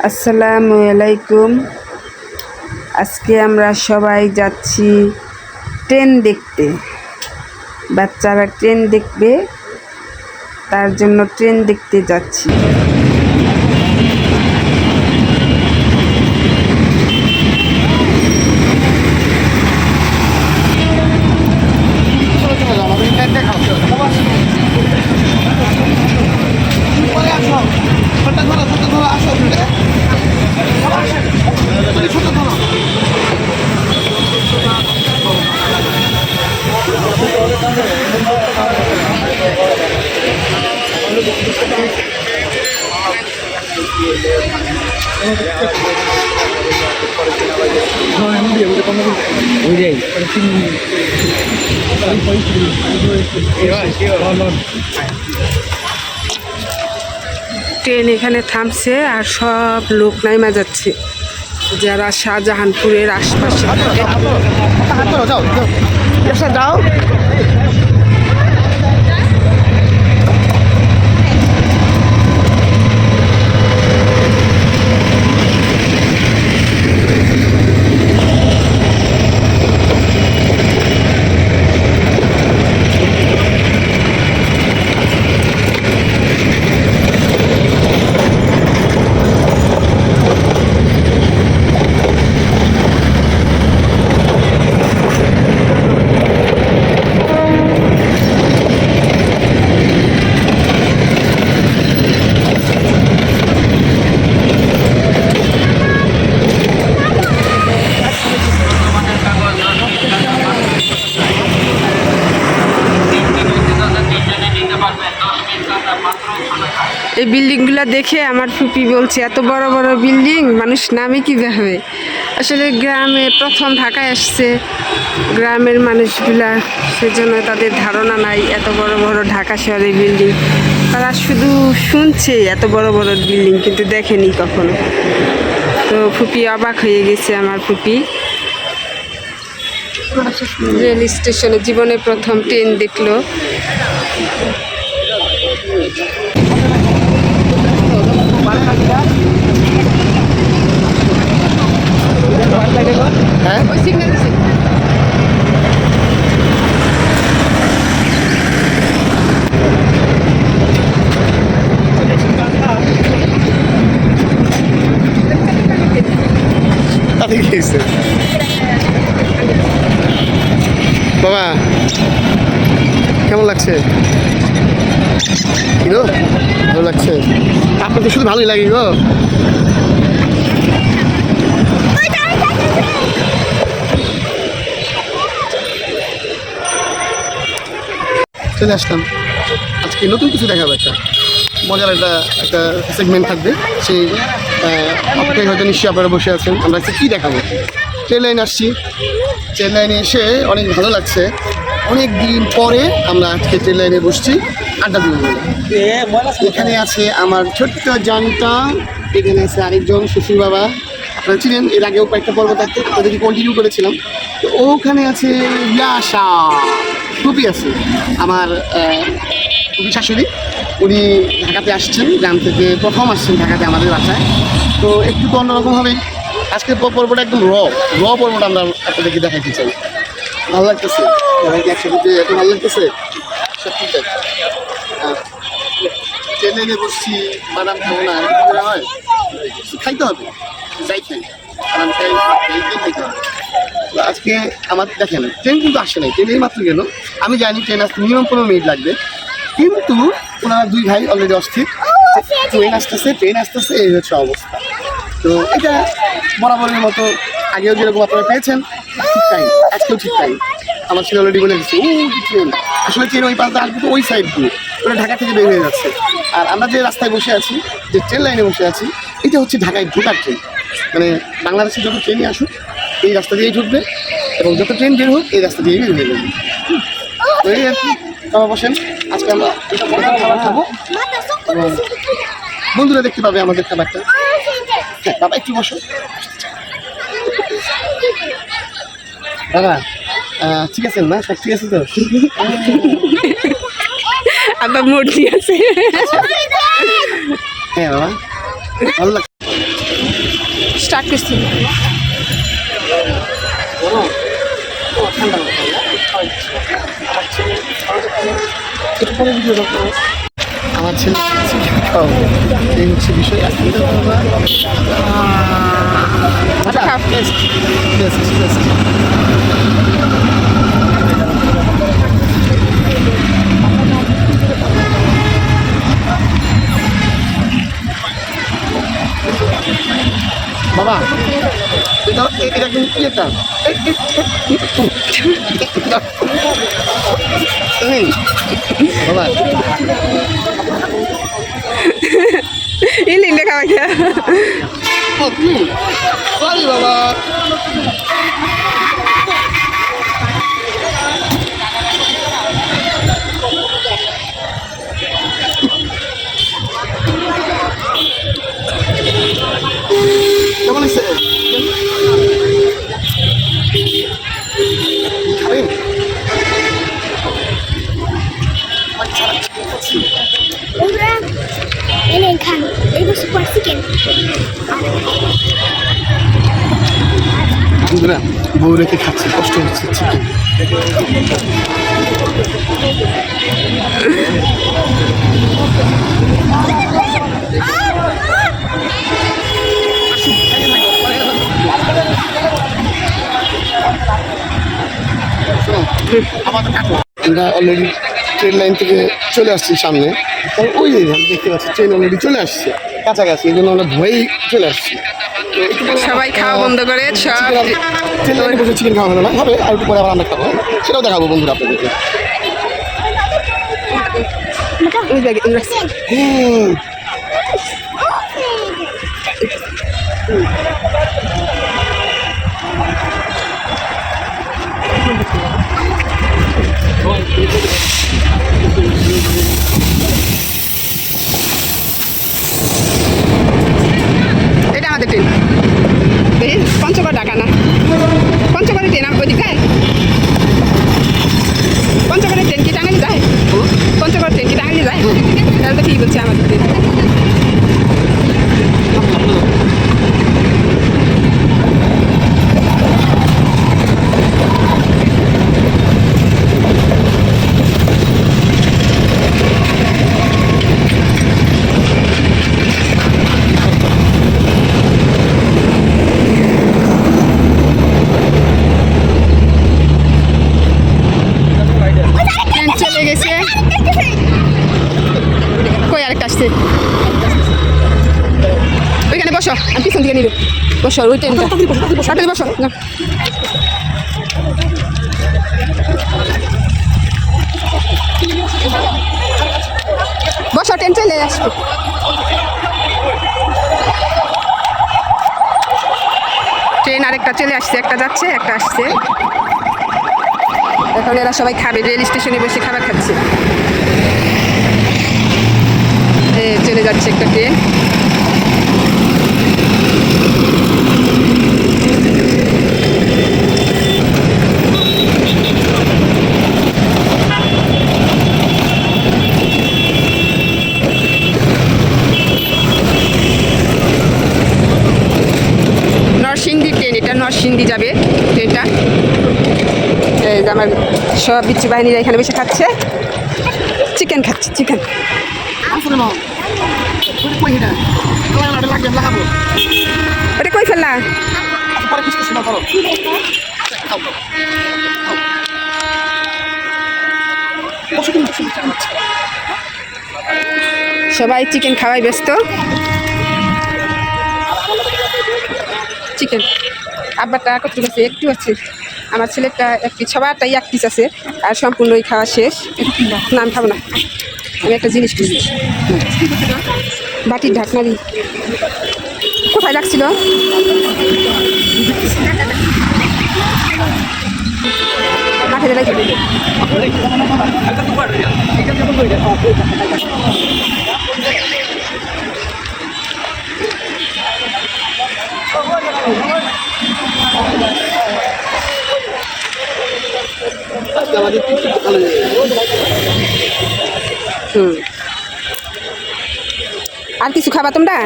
আসসালামু আলাইকুম। আজকে আমরা সবাই যাচ্ছি ট্রেন দেখতে। বাচ্চারা ট্রেন দেখবে, তার জন্য ট্রেন দেখতে যাচ্ছি। ট্রেন এখানে থামছে আর সব লোক নাইমা যাচ্ছে, যারা শাহজাহানপুরের আশপাশে যাও। এই বিল্ডিংগুলো দেখে আমার ফুপি বলছে, এত বড় বড় বিল্ডিং মানুষ নামে কীভাবে। আসলে গ্রামে প্রথম ঢাকায় আসছে গ্রামের মানুষগুলা, সেজন্য তাদের ধারণা নাই এত বড় বড় ঢাকা শহরের বিল্ডিং। তারা শুধু শুনছে এত বড় বড় বিল্ডিং, কিন্তু দেখেনি কখনো। তো ফুপি অবাক হয়ে গেছে আমার ফুপি। রেল স্টেশনে জীবনে প্রথম ট্রেন দেখলো। বাবা কেমন লাগছে? ভালো লাগছে? আপনার তো শুধু ভালোই লাগে গো। চলে আসলাম, আজকে নতুন কিছু দেখাবো। একটা মজার একটা সেগমেন্ট থাকবে, সেই অপেক্ষায় হয়তো নিশ্চয়ই আপনারা বসে আছেন। আমরা আজকে কী দেখাবো? ট্রেন লাইনে আসছি, ট্রেন লাইনে এসে অনেক ভালো লাগছে। অনেক দিন পরে আমরা আজকে ট্রেন লাইনে বসছি, আড্ডা দিব। এখানে আছে আমার ছোট্ট জানটা, এখানে আছে আরেকজন শ্বশুর বাবা, আপনারা চিনেন, এর আগেও কয়েকটা পর্ব থাকতে তাদেরকে কন্টিনিউ করেছিলাম। তো ওখানে আছে ইয়াশা, টুপি আছে আমার টুপি শাশুড়ি। উনি ঢাকাতে আসছেন, গ্রাম থেকে প্রথম আসছেন ঢাকাতে আমাদের বাসায়। তো একটু তো অন্যরকমভাবে আজকের পর্বটা একদম র পর্বটা আমরা আপনাদেরকে দেখাইতে চাই। ভালো লাগতেছে একসাথে, এত ভালো লাগতেছে সত্যি। ট্রেনে বসছি, বাদাম খাবো না, হয় খাইতে হবে, যাই খাই বাদাম খাই, খাইতে হবে। তো আজকে আমার দেখেন ট্রেন কিন্তু আসে নাই, ট্রেনেই মাত্র গেল। আমি জানি ট্রেন আসতে মিনিমাম 15 মিনিট লাগবে, কিন্তু ওনারা দুই ভাই অলরেডি অস্থির। ট্রেন আসতেছে, এই হচ্ছে অবস্থা। তো এটা বরাবরের মতো আগেও যেরকম আপনারা পেয়েছেন ঠিক টাইম, আজকেও ঠিক টাইম। আমার ছেলে অলরেডি বলে দিচ্ছে ট্রেন আসলে ট্রেন ওই পাশে আসবে, তো ওই সাইড দিয়ে ওরা ঢাকা থেকে বের হয়ে যাচ্ছে। আর আমরা যে রাস্তায় বসে আছি, যে ট্রেন লাইনে বসে আছি, এটা হচ্ছে ঢাকায় ঢোকার ট্রেন। মানে বাংলাদেশে যত ট্রেনই আসুক এই রাস্তা দিয়েই ঢুকবে, এবং যত ট্রেন বের হোক এই রাস্তা দিয়েই বের হয়ে যাবে। তো এই আর কি, বাবা বসেন, আজকে আমরা খাবার খাবো এবং বন্ধুরা দেখতে পাবে আমাদের খাবারটা। হ্যাঁ বাবা একটু বসো। বাবা ঠিক আছে না, সব ঠিক আছে তো? আবার মূর্তি আছে। হ্যাঁ বাবা ভালো লাগছে। স্টার্ট করছি। আমার ছেলে খাও, এই হচ্ছে বিষয়। আচ্ছা খাও। বাবা এটা এটা কিন্তু কি এটা বাবা ইলি লেখা ভাইয়া সরি বাবা। কেমন হয়েছে? খাবেন? বন্ধুরা এলেন খান এই বছর পর চিকেন। বন্ধুরা বউ রেখে খাচ্ছি, কষ্ট হচ্ছে চিকেন। আমরা অলরেডি ট্রেন লাইন থেকে চলে আসছি সামনে, কারণ ওই যে দেখতে পাচ্ছি ট্রেন অলরেডি চলে আসছে কাছাকাছি, এই জন্য আমরা ভয়েই চলে আসছি। সবাই খাওয়া বন্ধ করে সব ট্রেন লাইনে বসে চিকেন খাওয়া হলো না, হবে আর একটু পরে আবার আমরা খাবো, সেটাও দেখাবো বন্ধুরা আপনাদেরকে। এটা আমাদের ট্রেন। পঞ্চগড় ঢাকা না, পঞ্চগড়ের ট্রেন ওইদিক যায়। পঞ্চগড়ের ট্রেন কি টাঙ্গাইলে যায়? পঞ্চগড় ট্রেন কি টাঙ্গাইলে যায়? তাহলে তো ঠিক বলছে আমাদের ট্রেন। ট্রেন চলে গেছে। কই আরেকটা আসছে, ওইখানে বসো, আমি পিছন দিকে নিবে বসো। ওই ট্রেনটা তাড়াতাড়ি বসো না। বসো, ট্রেন চলে আসবে। ট্রেন আরেকটা চলে আসছে, একটা যাচ্ছে একটা আসছে। এখন এরা সবাই খাবে, রেল স্টেশনে বসে খাবার খাচ্ছে। চলে যাচ্ছে একটা ট্রেন। নরসিংদী ট্রেন, এটা নরসিংদী যাবে ট্রেনটা। এই যে আমার সব বিচ্ছু বাহিনীরা এখানে বসে খাচ্ছে, চিকেন খাচ্ছে, চিকেন। ওটা কই ফেললা? সবাই চিকেন খাওয়াই ব্যস্ত। চিকেন আব্বারটা কত আছে? একটু আছে, আমার ছেলেটা এক পিস, সবারটাই এক পিস আছে, আর সম্পূর্ণই খাওয়া শেষ। না আমি খাবো না, আমি একটা জিনিস খুঁজছি, বাটির ঢাকনা দিই। কোথায় রাখছিল? মাঠে রাখি। আর কিছু খাবা তোমরা?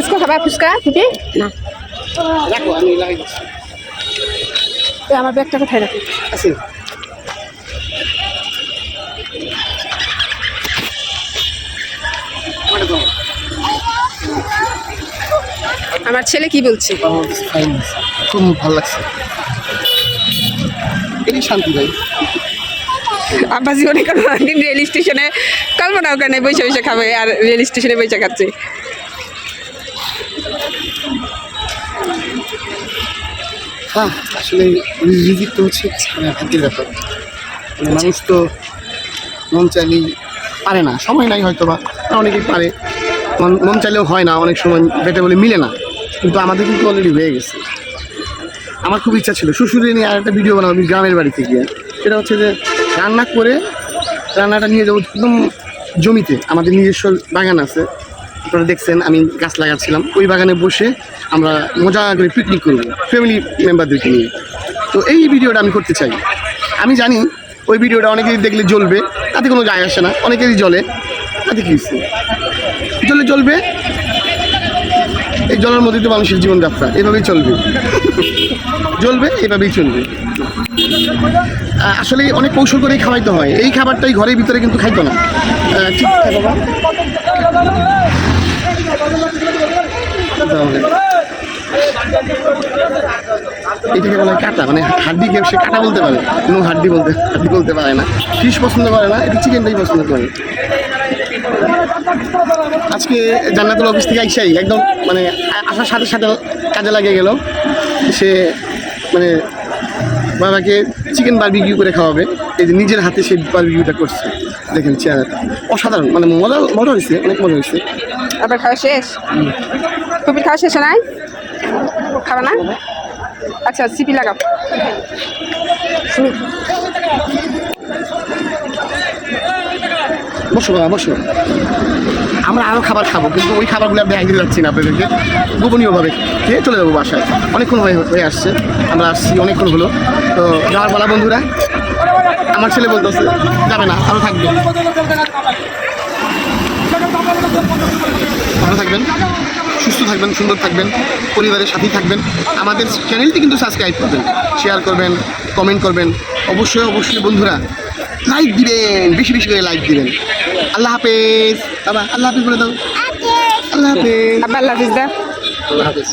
ফুচকা খাবা ফুচকা ফুপি না রাখো আমি লাগাই দিচ্ছি তো আমার ব্যাগটা কোথায় রাখি আছে আমার ছেলে কি বলছে খুব ভালো লাগছে এই শান্তি ভাই আব্বা জীবনে কোনোদিন রেল স্টেশনে কল্পনা ওখানে বসে বসে খাবে আর রেল স্টেশনে বসে খাচ্ছে হ্যাঁ আসলে রিজিক তো হচ্ছে ভাগ্যের ব্যাপার মানে মানুষ তো মন চাইলেই পারে না সময় নাই হয়তো বা অনেকেই পারে মন চাইলেও হয় না অনেক সময় বেটে বলে মিলে না কিন্তু আমাদের কিন্তু অলরেডি হয়ে গেছে আমার খুব ইচ্ছা ছিল শ্বশুরে নিয়ে আর একটা ভিডিও বানাবো আমি গ্রামের বাড়িতে গিয়ে সেটা হচ্ছে যে রান্না করে রান্নাটা নিয়ে যাবো একদম জমিতে আমাদের নিজস্ব বাগান আছে আপনারা দেখছেন আমি গাছ লাগাচ্ছিলাম ওই বাগানে বসে আমরা মজা করে পিকনিক করবো ফ্যামিলি মেম্বারদেরকে নিয়ে তো এই ভিডিওটা আমি করতে চাই আমি জানি ওই ভিডিওটা অনেকেই দেখলে জ্বলবে তাতে কোনো যায় আসে না অনেকেরই জ্বলে তাতে কী হচ্ছে জ্বলবে এই জলের মধ্যে তো মানুষের জীবনযাত্রা এভাবেই চলবে জ্বলবে এভাবেই চলবে আসলে অনেক কৌশল করেই খাওয়াইতে হয় এই খাবারটাই ঘরের ভিতরে কিন্তু খাইতো না ঠিক আছে বাবা এটাকে বলে কাটা মানে হাড্ডিকে সে কাটা বলতে পারে কোনো হাড্ডি বলতে পারে না ফিশ পছন্দ করে না এটা চিকেনটাই পছন্দ করে আজকে জান্নাতুল অফিস থেকে আইসাই একদম মানে আসার সাথে সাথে কাজে লাগিয়ে গেল সে মানে বাবাকে চিকেন বারবিকিউ করে খাওয়াবে এই যে নিজের হাতে সেই বারবিকিউটা করছে দেখেন চেহারাটা অসাধারণ মানে মজা হয়েছে অনেক মজা হয়েছে আবার খাওয়া শেষ ফুপির খাওয়া শেষ নাই খাবা না আচ্ছা সিপি লাগাও বসো বাবা বসো আমরা আরও খাবার খাবো কিন্তু ওই খাবারগুলো আমি একদিন যাচ্ছি না আপনাদেরকে গোপনীয়ভাবে খেয়ে চলে যাবো বাসায় অনেকক্ষণ হয়ে আসছে আমরা আসছি অনেকক্ষণ হলো তো যাওয়ার পালা বন্ধুরা আমার ছেলে বলতেছে যাবে না আরও থাকবে ভালো থাকবেন সুস্থ থাকবেন সুন্দর থাকবেন পরিবারের সাথেই থাকবেন আমাদের চ্যানেলটি কিন্তু সাবস্ক্রাইব করবেন শেয়ার করবেন কমেন্ট করবেন অবশ্যই বন্ধুরা লাইক দিবেন বেশি বেশি করে লাইক দিবেন আল্লাহ হাফেজ বাবা আল্লাহ হাফেজ বলে দাও আল্লাহ হাফেজ আব্বা আল্লাহ হাফিজ দা আল্লাহ হাফেজ